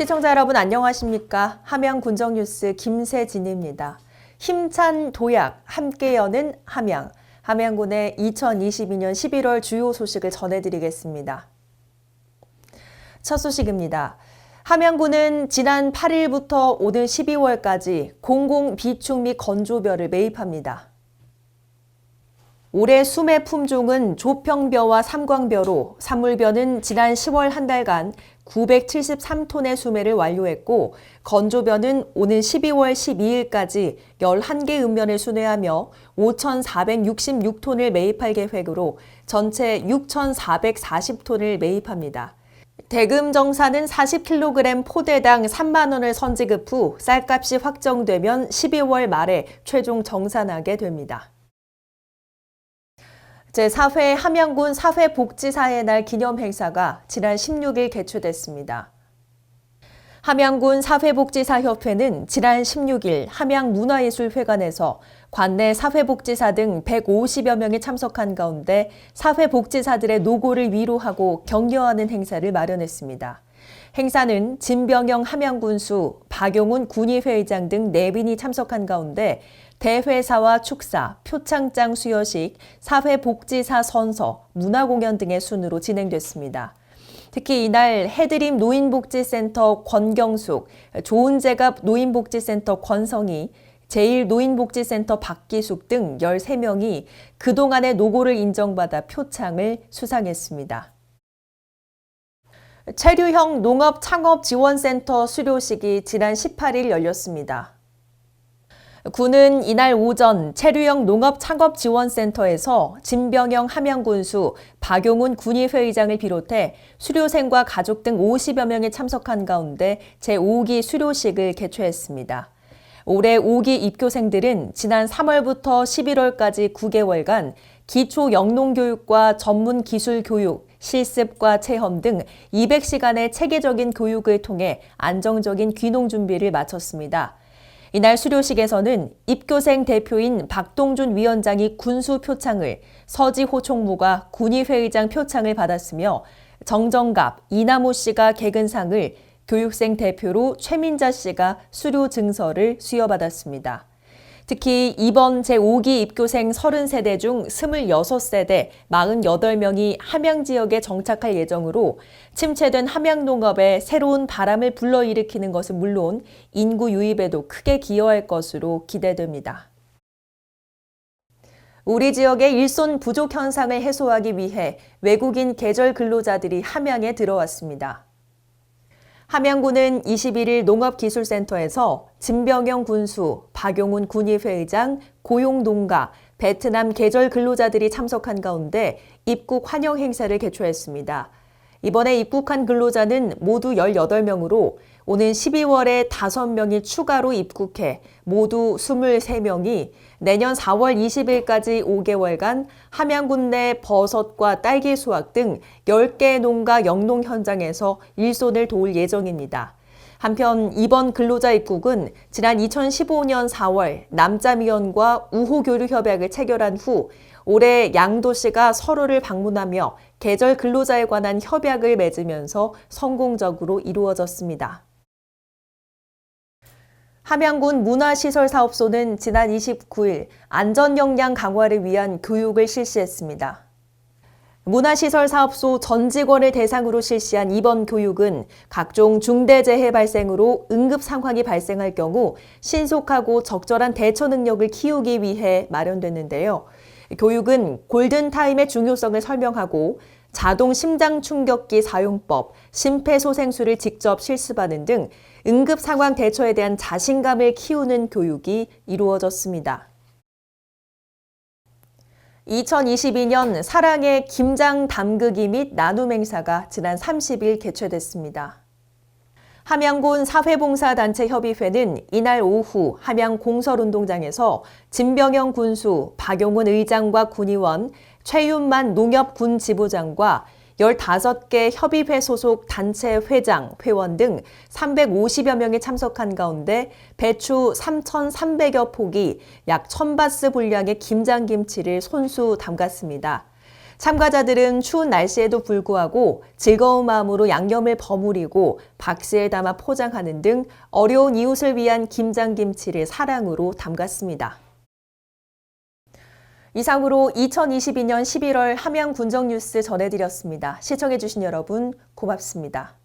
시청자 여러분 안녕하십니까? 함양군정뉴스 김세진입니다. 힘찬 도약, 함께 여는 함양. 함양군의 2022년 11월 주요 소식을 전해드리겠습니다. 첫 소식입니다. 함양군은 지난 8일부터 오는 12월까지 공공 비축 및 건조벼를 매입합니다. 올해 수매 품종은 조평벼와 삼광벼로 산물벼는 지난 10월 한 달간 973톤의 수매를 완료했고 건조벼는 오는 12월 12일까지 11개 읍면을 수매하며 5,466톤을 매입할 계획으로 전체 6,440톤을 매입합니다. 대금정산은 40kg 포대당 3만 원을 선지급 후 쌀값이 확정되면 12월 말에 최종 정산하게 됩니다. 제4회 함양군 사회복지사의 날 기념행사가 지난 16일 개최됐습니다. 함양군 사회복지사협회는 지난 16일 함양문화예술회관에서 관내 사회복지사 등 150여 명이 참석한 가운데 사회복지사들의 노고를 위로하고 격려하는 행사를 마련했습니다. 행사는 진병영 함양군수, 박용훈 군의회의장 등 4분이 참석한 가운데 대회사와 축사, 표창장 수여식, 사회복지사 선서, 문화공연 등의 순으로 진행됐습니다. 특히 이날 해드림 노인복지센터 권경숙, 좋은제갑 노인복지센터 권성희, 제1노인복지센터 박기숙 등 13명이 그동안의 노고를 인정받아 표창을 수상했습니다. 체류형 농업창업지원센터 수료식이 지난 18일 열렸습니다. 군은 이날 오전 체류형 농업창업지원센터에서 진병영 함양군수, 박용훈 군의회의장을 비롯해 수료생과 가족 등 50여 명이 참석한 가운데 제5기 수료식을 개최했습니다. 올해 5기 입교생들은 지난 3월부터 11월까지 9개월간 기초 영농교육과 전문 기술 교육, 실습과 체험 등 200시간의 체계적인 교육을 통해 안정적인 귀농 준비를 마쳤습니다. 이날 수료식에서는 입교생 대표인 박동준 위원장이 군수 표창을, 서지호 총무가 군의회의장 표창을 받았으며 정정갑, 이나무 씨가 개근상을, 교육생 대표로 최민자 씨가 수료 증서를 수여받았습니다. 특히 이번 제5기 입교생 30세대 중 26세대 48명이 함양 지역에 정착할 예정으로 침체된 함양농업에 새로운 바람을 불러일으키는 것은 물론 인구 유입에도 크게 기여할 것으로 기대됩니다. 우리 지역의 일손 부족 현상을 해소하기 위해 외국인 계절 근로자들이 함양에 들어왔습니다. 함양군은 21일 농업기술센터에서 진병영 군수, 박용훈 군의회의장, 고용농가, 베트남 계절 근로자들이 참석한 가운데 입국 환영 행사를 개최했습니다. 이번에 입국한 근로자는 모두 18명으로 오는 12월에 5명이 추가로 입국해 모두 23명이 내년 4월 20일까지 5개월간 함양군 내 버섯과 딸기 수확 등 10개 농가 영농 현장에서 일손을 도울 예정입니다. 한편 이번 근로자 입국은 지난 2015년 4월 남자미원과 우호교류협약을 체결한 후 올해 양도시가 서로를 방문하며 계절 근로자에 관한 협약을 맺으면서 성공적으로 이루어졌습니다. 함양군 문화시설사업소는 지난 29일 안전 역량 강화를 위한 교육을 실시했습니다. 문화시설사업소 전 직원을 대상으로 실시한 이번 교육은 각종 중대재해 발생으로 응급 상황이 발생할 경우 신속하고 적절한 대처 능력을 키우기 위해 마련됐는데요. 교육은 골든타임의 중요성을 설명하고 자동 심장 충격기 사용법, 심폐소생술을 직접 실습하는 등 응급 상황 대처에 대한 자신감을 키우는 교육이 이루어졌습니다. 2022년 사랑의 김장 담그기 및 나눔 행사가 지난 30일 개최됐습니다. 함양군 사회봉사단체협의회는 이날 오후 함양 공설운동장에서 진병영 군수, 박용훈 의장과 군의원, 최윤만 농협군 지부장과 15개 협의회 소속 단체 회장, 회원 등 350여 명이 참석한 가운데 배추 3,300여 포기, 약 1,000바스 분량의 김장김치를 손수 담갔습니다. 참가자들은 추운 날씨에도 불구하고 즐거운 마음으로 양념을 버무리고 박스에 담아 포장하는 등 어려운 이웃을 위한 김장김치를 사랑으로 담갔습니다. 이상으로 2022년 11월 함양 군정 뉴스 전해드렸습니다. 시청해주신 여러분 고맙습니다.